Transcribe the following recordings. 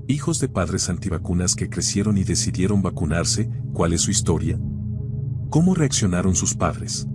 Hijos de padres antivacunas que crecieron y decidieron vacunarse, ¿cuál es su historia? ¿Cómo reaccionaron sus padres?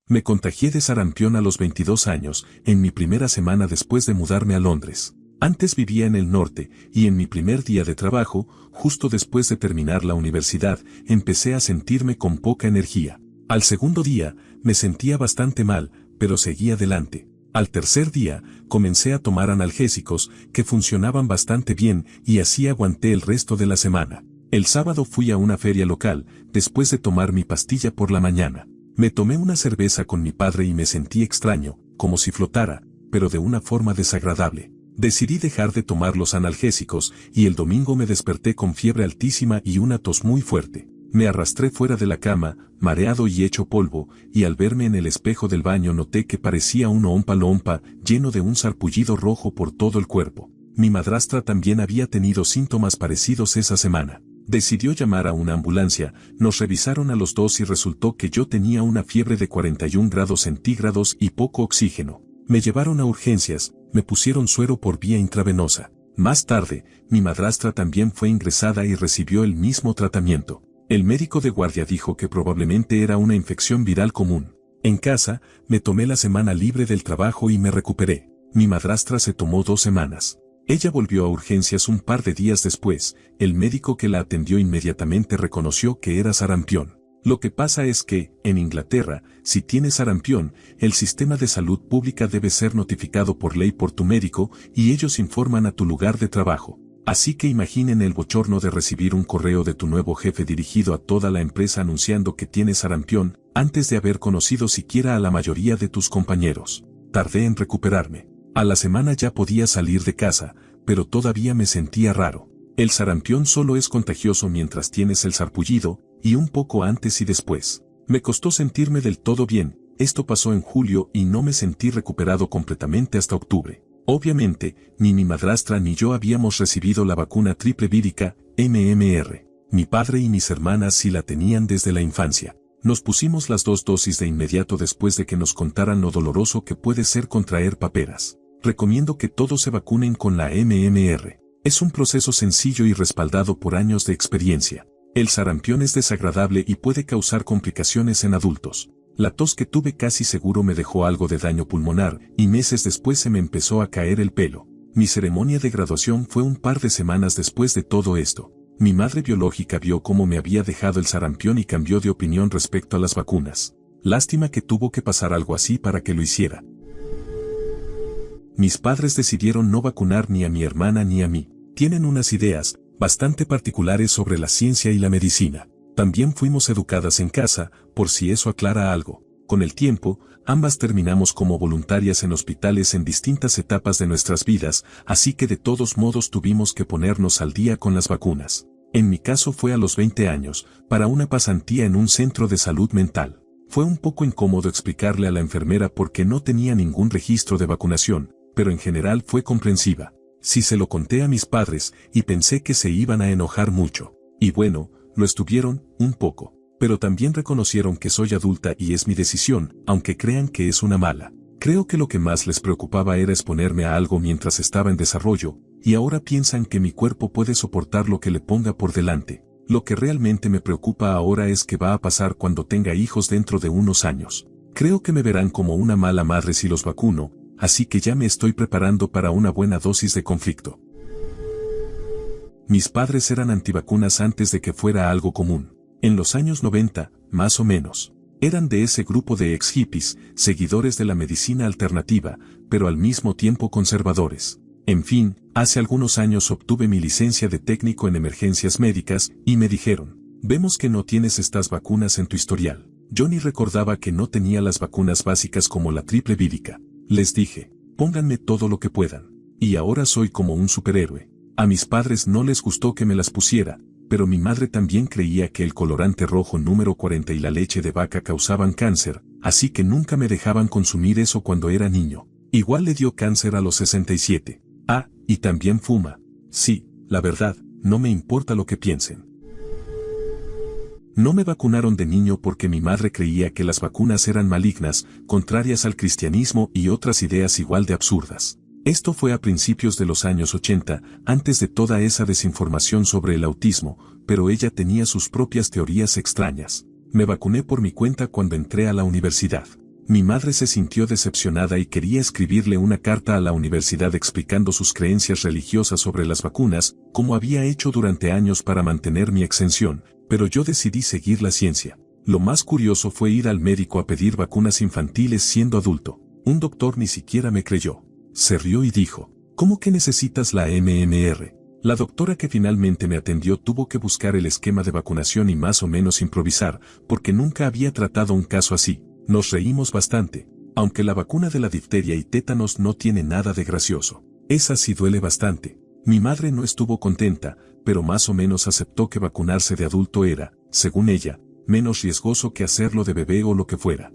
Me contagié de sarampión a los 22 años, en mi primera semana después de mudarme a Londres. Antes vivía en el norte, y en mi primer día de trabajo, justo después de terminar la universidad, empecé a sentirme con poca energía. Al segundo día, me sentía bastante mal, pero seguí adelante. Al tercer día, comencé a tomar analgésicos, que funcionaban bastante bien, y así aguanté el resto de la semana. El sábado fui a una feria local, después de tomar mi pastilla por la mañana. Me tomé una cerveza con mi padre y me sentí extraño, como si flotara, pero de una forma desagradable. Decidí dejar de tomar los analgésicos, y el domingo me desperté con fiebre altísima y una tos muy fuerte. Me arrastré fuera de la cama, mareado y hecho polvo, y al verme en el espejo del baño noté que parecía un Oompa Loompa, lleno de un sarpullido rojo por todo el cuerpo. Mi madrastra también había tenido síntomas parecidos esa semana. Decidió llamar a una ambulancia, nos revisaron a los dos y resultó que yo tenía una fiebre de 41 grados centígrados y poco oxígeno. Me llevaron a urgencias, me pusieron suero por vía intravenosa. Más tarde, mi madrastra también fue ingresada y recibió el mismo tratamiento. El médico de guardia dijo que probablemente era una infección viral común. En casa, me tomé la semana libre del trabajo y me recuperé. Mi madrastra se tomó 2 semanas. Ella volvió a urgencias un par de días después. El médico que la atendió inmediatamente reconoció que era sarampión. Lo que pasa es que, en Inglaterra, si tienes sarampión, el sistema de salud pública debe ser notificado por ley por tu médico y ellos informan a tu lugar de trabajo. Así que imaginen el bochorno de recibir un correo de tu nuevo jefe dirigido a toda la empresa anunciando que tienes sarampión, antes de haber conocido siquiera a la mayoría de tus compañeros. Tardé en recuperarme. A la semana ya podía salir de casa, pero todavía me sentía raro. El sarampión solo es contagioso mientras tienes el sarpullido, y un poco antes y después. Me costó sentirme del todo bien, esto pasó en julio y no me sentí recuperado completamente hasta octubre. Obviamente, ni mi madrastra ni yo habíamos recibido la vacuna triple vírica, MMR. Mi padre y mis hermanas sí la tenían desde la infancia. Nos pusimos las 2 dosis de inmediato después de que nos contaran lo doloroso que puede ser contraer paperas. Recomiendo que todos se vacunen con la MMR. Es un proceso sencillo y respaldado por años de experiencia. El sarampión es desagradable y puede causar complicaciones en adultos. La tos que tuve casi seguro me dejó algo de daño pulmonar, y meses después se me empezó a caer el pelo. Mi ceremonia de graduación fue un par de semanas después de todo esto. Mi madre biológica vio cómo me había dejado el sarampión y cambió de opinión respecto a las vacunas. Lástima que tuvo que pasar algo así para que lo hiciera. Mis padres decidieron no vacunar ni a mi hermana ni a mí. Tienen unas ideas bastante particulares sobre la ciencia y la medicina. También fuimos educadas en casa, por si eso aclara algo. Con el tiempo, ambas terminamos como voluntarias en hospitales en distintas etapas de nuestras vidas, así que de todos modos tuvimos que ponernos al día con las vacunas. En mi caso fue a los 20 años, para una pasantía en un centro de salud mental. Fue un poco incómodo explicarle a la enfermera porque no tenía ningún registro de vacunación, pero en general fue comprensiva. Sí se lo conté a mis padres, y pensé que se iban a enojar mucho. Y bueno, lo estuvieron, un poco. Pero también reconocieron que soy adulta y es mi decisión, aunque crean que es una mala. Creo que lo que más les preocupaba era exponerme a algo mientras estaba en desarrollo, y ahora piensan que mi cuerpo puede soportar lo que le ponga por delante. Lo que realmente me preocupa ahora es qué va a pasar cuando tenga hijos dentro de unos años. Creo que me verán como una mala madre si los vacuno, así que ya me estoy preparando para una buena dosis de conflicto. Mis padres eran antivacunas antes de que fuera algo común. En los años 90, más o menos. Eran de ese grupo de ex hippies, seguidores de la medicina alternativa, pero al mismo tiempo conservadores. En fin, hace algunos años obtuve mi licencia de técnico en emergencias médicas, y me dijeron, vemos que no tienes estas vacunas en tu historial. Yo ni recordaba que no tenía las vacunas básicas como la triple vírica. Les dije, pónganme todo lo que puedan. Y ahora soy como un superhéroe. A mis padres no les gustó que me las pusiera, pero mi madre también creía que el colorante rojo número 40 y la leche de vaca causaban cáncer, así que nunca me dejaban consumir eso cuando era niño. Igual le dio cáncer a los 67. Ah, y también fuma. Sí, la verdad, no me importa lo que piensen. No me vacunaron de niño porque mi madre creía que las vacunas eran malignas, contrarias al cristianismo y otras ideas igual de absurdas. Esto fue a principios de los años 80, antes de toda esa desinformación sobre el autismo, pero ella tenía sus propias teorías extrañas. Me vacuné por mi cuenta cuando entré a la universidad. Mi madre se sintió decepcionada y quería escribirle una carta a la universidad explicando sus creencias religiosas sobre las vacunas, como había hecho durante años para mantener mi exención, pero yo decidí seguir la ciencia. Lo más curioso fue ir al médico a pedir vacunas infantiles siendo adulto. Un doctor ni siquiera me creyó. Se rió y dijo, ¿cómo que necesitas la MMR? La doctora que finalmente me atendió tuvo que buscar el esquema de vacunación y más o menos improvisar, porque nunca había tratado un caso así. Nos reímos bastante, aunque la vacuna de la difteria y tétanos no tiene nada de gracioso. Esa sí duele bastante. Mi madre no estuvo contenta, pero más o menos aceptó que vacunarse de adulto era, según ella, menos riesgoso que hacerlo de bebé o lo que fuera.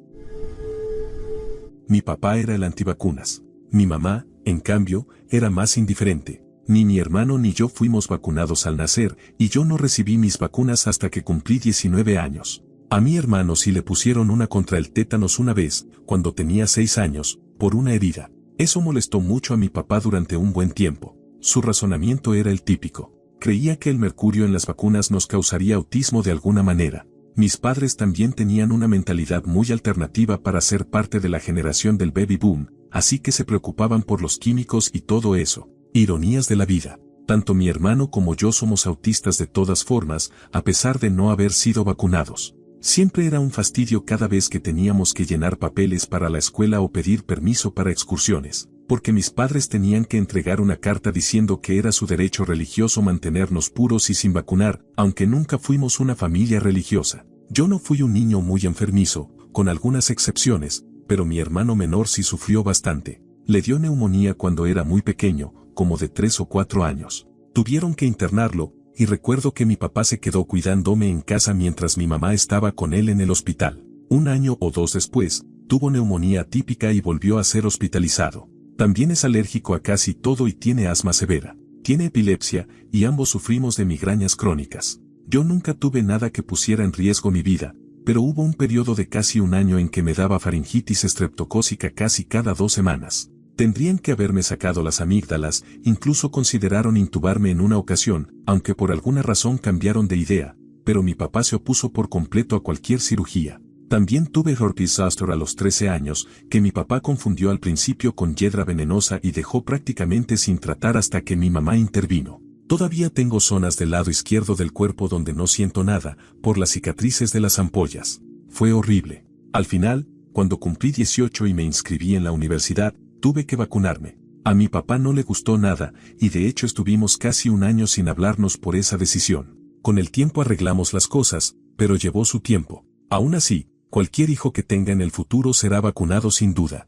Mi papá era el antivacunas. Mi mamá, en cambio, era más indiferente. Ni mi hermano ni yo fuimos vacunados al nacer, y yo no recibí mis vacunas hasta que cumplí 19 años. A mi hermano sí le pusieron una contra el tétanos una vez, cuando tenía 6 años, por una herida. Eso molestó mucho a mi papá durante un buen tiempo. Su razonamiento era el típico. Creía que el mercurio en las vacunas nos causaría autismo de alguna manera. Mis padres también tenían una mentalidad muy alternativa para ser parte de la generación del baby boom, así que se preocupaban por los químicos y todo eso. Ironías de la vida. Tanto mi hermano como yo somos autistas de todas formas, a pesar de no haber sido vacunados. Siempre era un fastidio cada vez que teníamos que llenar papeles para la escuela o pedir permiso para excursiones, porque mis padres tenían que entregar una carta diciendo que era su derecho religioso mantenernos puros y sin vacunar, aunque nunca fuimos una familia religiosa. Yo no fui un niño muy enfermizo, con algunas excepciones, pero mi hermano menor sí sufrió bastante. Le dio neumonía cuando era muy pequeño, como de 3 o 4 años. Tuvieron que internarlo, y recuerdo que mi papá se quedó cuidándome en casa mientras mi mamá estaba con él en el hospital. 1 año o 2 después, tuvo neumonía atípica y volvió a ser hospitalizado. También es alérgico a casi todo y tiene asma severa. Tiene epilepsia, y ambos sufrimos de migrañas crónicas. Yo nunca tuve nada que pusiera en riesgo mi vida, pero hubo un periodo de casi 1 año en que me daba faringitis estreptocócica casi cada 2 semanas. Tendrían que haberme sacado las amígdalas, incluso consideraron intubarme en una ocasión, aunque por alguna razón cambiaron de idea, pero mi papá se opuso por completo a cualquier cirugía. También tuve herpes zoster a los 13 años, que mi papá confundió al principio con hiedra venenosa y dejó prácticamente sin tratar hasta que mi mamá intervino. Todavía tengo zonas del lado izquierdo del cuerpo donde no siento nada, por las cicatrices de las ampollas. Fue horrible. Al final, cuando cumplí 18 y me inscribí en la universidad, tuve que vacunarme. A mi papá no le gustó nada, y de hecho estuvimos casi 1 año sin hablarnos por esa decisión. Con el tiempo arreglamos las cosas, pero llevó su tiempo. Aún así, cualquier hijo que tenga en el futuro será vacunado sin duda.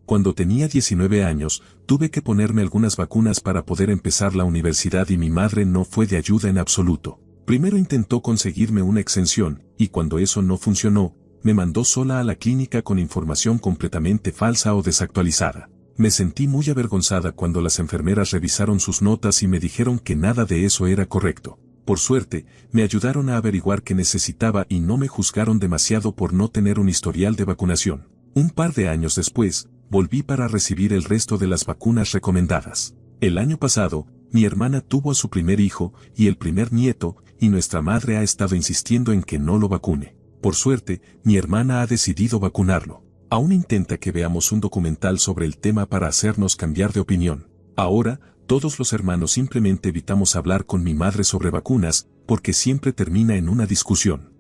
Cuando tenía 19 años, tuve que ponerme algunas vacunas para poder empezar la universidad y mi madre no fue de ayuda en absoluto. Primero intentó conseguirme una exención, y cuando eso no funcionó, me mandó sola a la clínica con información completamente falsa o desactualizada. Me sentí muy avergonzada cuando las enfermeras revisaron sus notas y me dijeron que nada de eso era correcto. Por suerte, me ayudaron a averiguar qué necesitaba y no me juzgaron demasiado por no tener un historial de vacunación. Un par de años después, volví para recibir el resto de las vacunas recomendadas. El año pasado, mi hermana tuvo a su primer hijo y el primer nieto, y nuestra madre ha estado insistiendo en que no lo vacune. Por suerte, mi hermana ha decidido vacunarlo. Aún intenta que veamos un documental sobre el tema para hacernos cambiar de opinión. Ahora, todos los hermanos simplemente evitamos hablar con mi madre sobre vacunas, porque siempre termina en una discusión.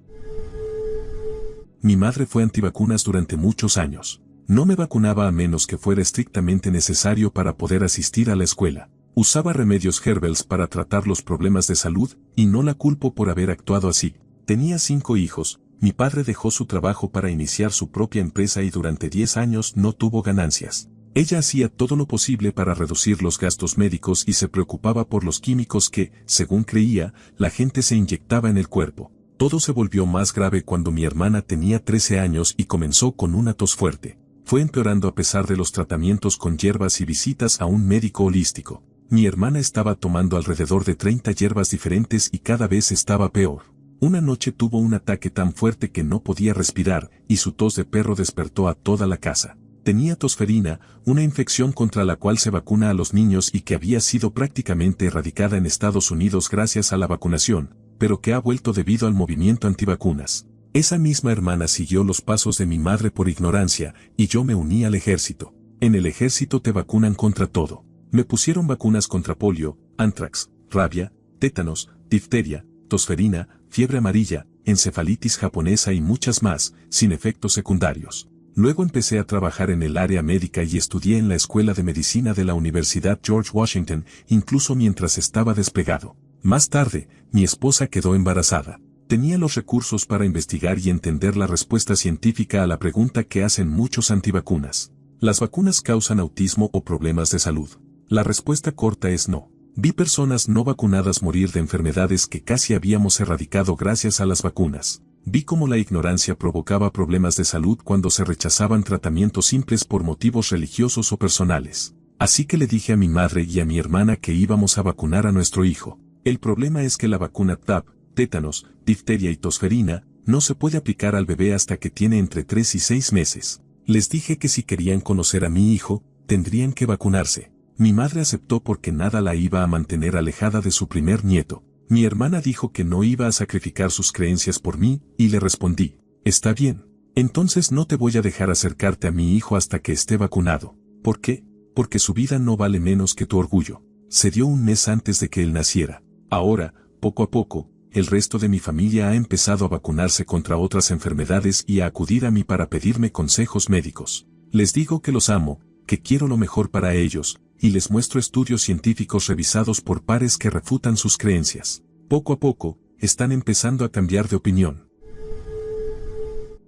Mi madre fue antivacunas durante muchos años. No me vacunaba a menos que fuera estrictamente necesario para poder asistir a la escuela. Usaba remedios herbales para tratar los problemas de salud, y no la culpo por haber actuado así. Tenía 5 hijos. Mi padre dejó su trabajo para iniciar su propia empresa y durante 10 años no tuvo ganancias. Ella hacía todo lo posible para reducir los gastos médicos y se preocupaba por los químicos que, según creía, la gente se inyectaba en el cuerpo. Todo se volvió más grave cuando mi hermana tenía 13 años y comenzó con una tos fuerte. Fue empeorando a pesar de los tratamientos con hierbas y visitas a un médico holístico. Mi hermana estaba tomando alrededor de 30 hierbas diferentes y cada vez estaba peor. Una noche tuvo un ataque tan fuerte que no podía respirar, y su tos de perro despertó a toda la casa. Tenía tosferina, una infección contra la cual se vacuna a los niños y que había sido prácticamente erradicada en Estados Unidos gracias a la vacunación, pero que ha vuelto debido al movimiento antivacunas. Esa misma hermana siguió los pasos de mi madre por ignorancia, y yo me uní al ejército. En el ejército te vacunan contra todo. Me pusieron vacunas contra polio, antrax, rabia, tétanos, difteria, tosferina, fiebre amarilla, encefalitis japonesa y muchas más, sin efectos secundarios. Luego empecé a trabajar en el área médica y estudié en la Escuela de Medicina de la Universidad George Washington, incluso mientras estaba despegado. Más tarde, mi esposa quedó embarazada. Tenía los recursos para investigar y entender la respuesta científica a la pregunta que hacen muchos antivacunas. ¿Las vacunas causan autismo o problemas de salud? La respuesta corta es no. Vi personas no vacunadas morir de enfermedades que casi habíamos erradicado gracias a las vacunas. Vi cómo la ignorancia provocaba problemas de salud cuando se rechazaban tratamientos simples por motivos religiosos o personales. Así que le dije a mi madre y a mi hermana que íbamos a vacunar a nuestro hijo. El problema es que la vacuna TDAP, tétanos, difteria y tosferina, no se puede aplicar al bebé hasta que tiene entre 3 y 6 meses. Les dije que si querían conocer a mi hijo, tendrían que vacunarse. Mi madre aceptó porque nada la iba a mantener alejada de su primer nieto. Mi hermana dijo que no iba a sacrificar sus creencias por mí, y le respondí, está bien. Entonces no te voy a dejar acercarte a mi hijo hasta que esté vacunado. ¿Por qué? Porque su vida no vale menos que tu orgullo. Se dio un mes antes de que él naciera. Ahora, poco a poco, el resto de mi familia ha empezado a vacunarse contra otras enfermedades y a acudir a mí para pedirme consejos médicos. Les digo que los amo, que quiero lo mejor para ellos, y les muestro estudios científicos revisados por pares que refutan sus creencias. Poco a poco, están empezando a cambiar de opinión.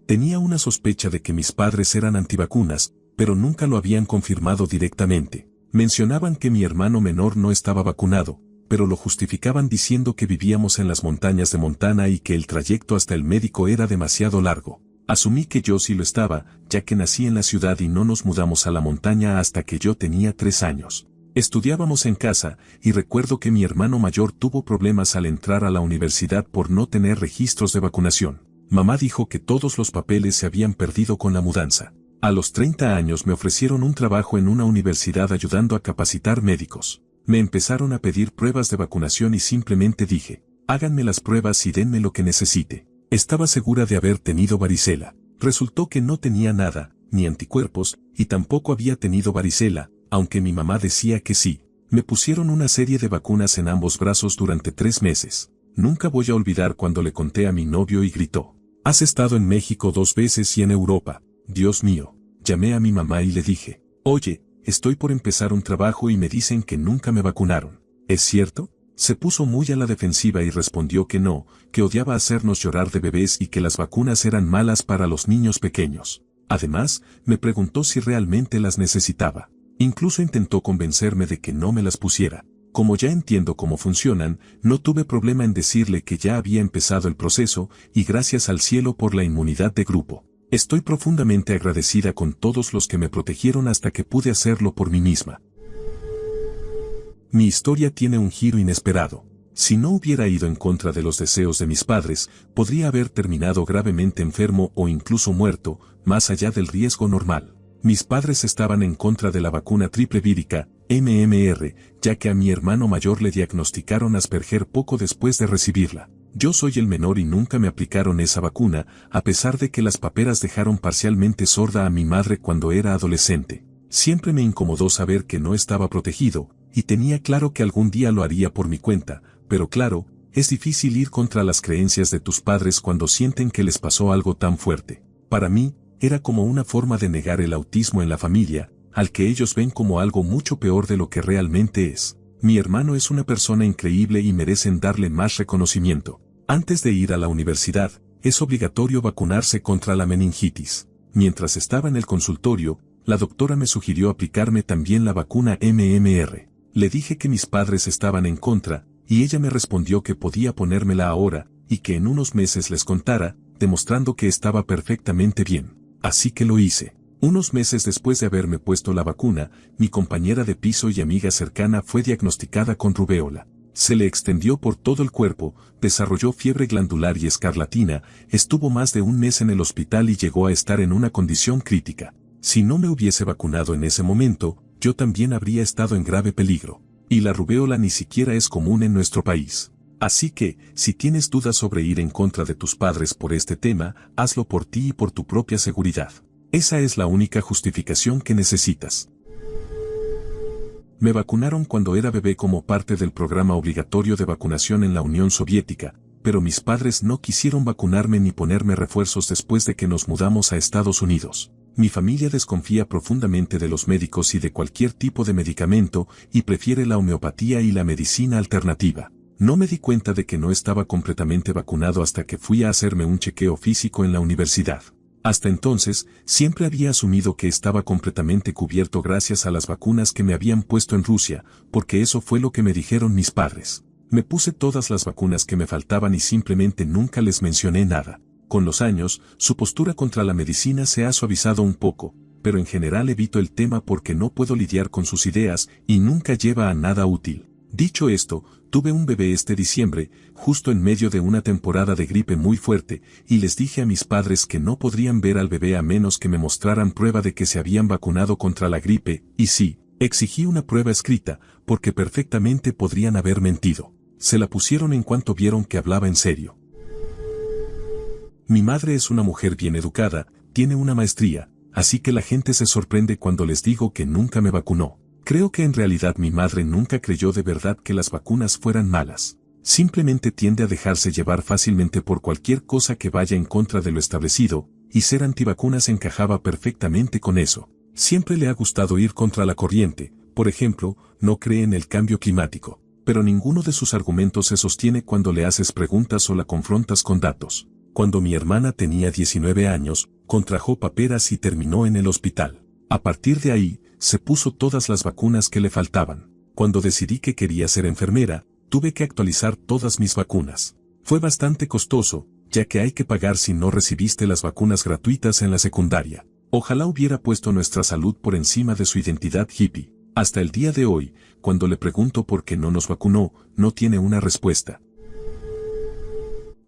Tenía una sospecha de que mis padres eran antivacunas, pero nunca lo habían confirmado directamente. Mencionaban que mi hermano menor no estaba vacunado, pero lo justificaban diciendo que vivíamos en las montañas de Montana y que el trayecto hasta el médico era demasiado largo. Asumí que yo sí lo estaba, ya que nací en la ciudad y no nos mudamos a la montaña hasta que yo tenía 3 años. Estudiábamos en casa, y recuerdo que mi hermano mayor tuvo problemas al entrar a la universidad por no tener registros de vacunación. Mamá dijo que todos los papeles se habían perdido con la mudanza. A los 30 años me ofrecieron un trabajo en una universidad ayudando a capacitar médicos. Me empezaron a pedir pruebas de vacunación y simplemente dije, háganme las pruebas y denme lo que necesite. Estaba segura de haber tenido varicela. Resultó que no tenía nada, ni anticuerpos, y tampoco había tenido varicela, aunque mi mamá decía que sí. Me pusieron una serie de vacunas en ambos brazos durante 3 meses. Nunca voy a olvidar cuando le conté a mi novio y gritó, ¿has estado en México 2 veces y en Europa? Dios mío. Llamé a mi mamá y le dije, oye, estoy por empezar un trabajo y me dicen que nunca me vacunaron. ¿Es cierto? Se puso muy a la defensiva y respondió que no, que odiaba hacernos llorar de bebés y que las vacunas eran malas para los niños pequeños. Además, me preguntó si realmente las necesitaba. Incluso intentó convencerme de que no me las pusiera. Como ya entiendo cómo funcionan, no tuve problema en decirle que ya había empezado el proceso y gracias al cielo por la inmunidad de grupo. Estoy profundamente agradecida con todos los que me protegieron hasta que pude hacerlo por mí misma. Mi historia tiene un giro inesperado. Si no hubiera ido en contra de los deseos de mis padres, podría haber terminado gravemente enfermo o incluso muerto, más allá del riesgo normal. Mis padres estaban en contra de la vacuna triple vírica, MMR, ya que a mi hermano mayor le diagnosticaron Asperger poco después de recibirla. Yo soy el menor y nunca me aplicaron esa vacuna, a pesar de que las paperas dejaron parcialmente sorda a mi madre cuando era adolescente. Siempre me incomodó saber que no estaba protegido, y tenía claro que algún día lo haría por mi cuenta, pero claro, es difícil ir contra las creencias de tus padres cuando sienten que les pasó algo tan fuerte. Para mí, era como una forma de negar el autismo en la familia, al que ellos ven como algo mucho peor de lo que realmente es. Mi hermano es una persona increíble y merecen darle más reconocimiento. Antes de ir a la universidad, es obligatorio vacunarse contra la meningitis. Mientras estaba en el consultorio, la doctora me sugirió aplicarme también la vacuna MMR. Le dije que mis padres estaban en contra, y ella me respondió que podía ponérmela ahora, y que en unos meses les contara, demostrando que estaba perfectamente bien. Así que lo hice. Unos meses después de haberme puesto la vacuna, mi compañera de piso y amiga cercana fue diagnosticada con rubéola. Se le extendió por todo el cuerpo, desarrolló fiebre glandular y escarlatina, estuvo más de un mes en el hospital y llegó a estar en una condición crítica. Si no me hubiese vacunado en ese momento, yo también habría estado en grave peligro. Y la rubéola ni siquiera es común en nuestro país. Así que, si tienes dudas sobre ir en contra de tus padres por este tema, hazlo por ti y por tu propia seguridad. Esa es la única justificación que necesitas. Me vacunaron cuando era bebé como parte del programa obligatorio de vacunación en la Unión Soviética, pero mis padres no quisieron vacunarme ni ponerme refuerzos después de que nos mudamos a Estados Unidos. Mi familia desconfía profundamente de los médicos y de cualquier tipo de medicamento y prefiere la homeopatía y la medicina alternativa. No me di cuenta de que no estaba completamente vacunado hasta que fui a hacerme un chequeo físico en la universidad. Hasta entonces, siempre había asumido que estaba completamente cubierto gracias a las vacunas que me habían puesto en Rusia, porque eso fue lo que me dijeron mis padres. Me puse todas las vacunas que me faltaban y simplemente nunca les mencioné nada. Con los años, su postura contra la medicina se ha suavizado un poco, pero en general evito el tema porque no puedo lidiar con sus ideas y nunca lleva a nada útil. Dicho esto, tuve un bebé este diciembre, justo en medio de una temporada de gripe muy fuerte, y les dije a mis padres que no podrían ver al bebé a menos que me mostraran prueba de que se habían vacunado contra la gripe, y sí, exigí una prueba escrita, porque perfectamente podrían haber mentido. Se la pusieron en cuanto vieron que hablaba en serio. Mi madre es una mujer bien educada, tiene una maestría, así que la gente se sorprende cuando les digo que nunca me vacunó. Creo que en realidad mi madre nunca creyó de verdad que las vacunas fueran malas. Simplemente tiende a dejarse llevar fácilmente por cualquier cosa que vaya en contra de lo establecido, y ser antivacunas encajaba perfectamente con eso. Siempre le ha gustado ir contra la corriente, por ejemplo, no cree en el cambio climático, pero ninguno de sus argumentos se sostiene cuando le haces preguntas o la confrontas con datos. Cuando mi hermana tenía 19 años, contrajo paperas y terminó en el hospital. A partir de ahí, se puso todas las vacunas que le faltaban. Cuando decidí que quería ser enfermera, tuve que actualizar todas mis vacunas. Fue bastante costoso, ya que hay que pagar si no recibiste las vacunas gratuitas en la secundaria. Ojalá hubiera puesto nuestra salud por encima de su identidad hippie. Hasta el día de hoy, cuando le pregunto por qué no nos vacunó, no tiene una respuesta.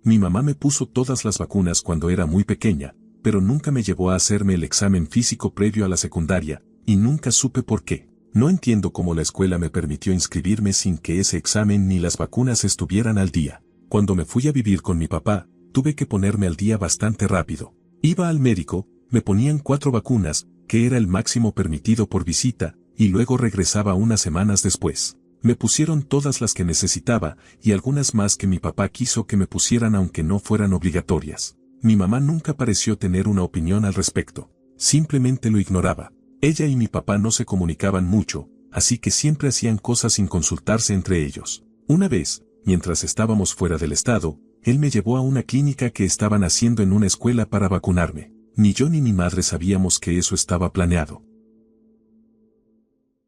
Mi mamá me puso todas las vacunas cuando era muy pequeña, pero nunca me llevó a hacerme el examen físico previo a la secundaria, y nunca supe por qué. No entiendo cómo la escuela me permitió inscribirme sin que ese examen ni las vacunas estuvieran al día. Cuando me fui a vivir con mi papá, tuve que ponerme al día bastante rápido. Iba al médico, me ponían 4 vacunas, que era el máximo permitido por visita, y luego regresaba unas semanas después. Me pusieron todas las que necesitaba, y algunas más que mi papá quiso que me pusieran aunque no fueran obligatorias. Mi mamá nunca pareció tener una opinión al respecto. Simplemente lo ignoraba. Ella y mi papá no se comunicaban mucho, así que siempre hacían cosas sin consultarse entre ellos. Una vez, mientras estábamos fuera del estado, él me llevó a una clínica que estaban haciendo en una escuela para vacunarme. Ni yo ni mi madre sabíamos que eso estaba planeado.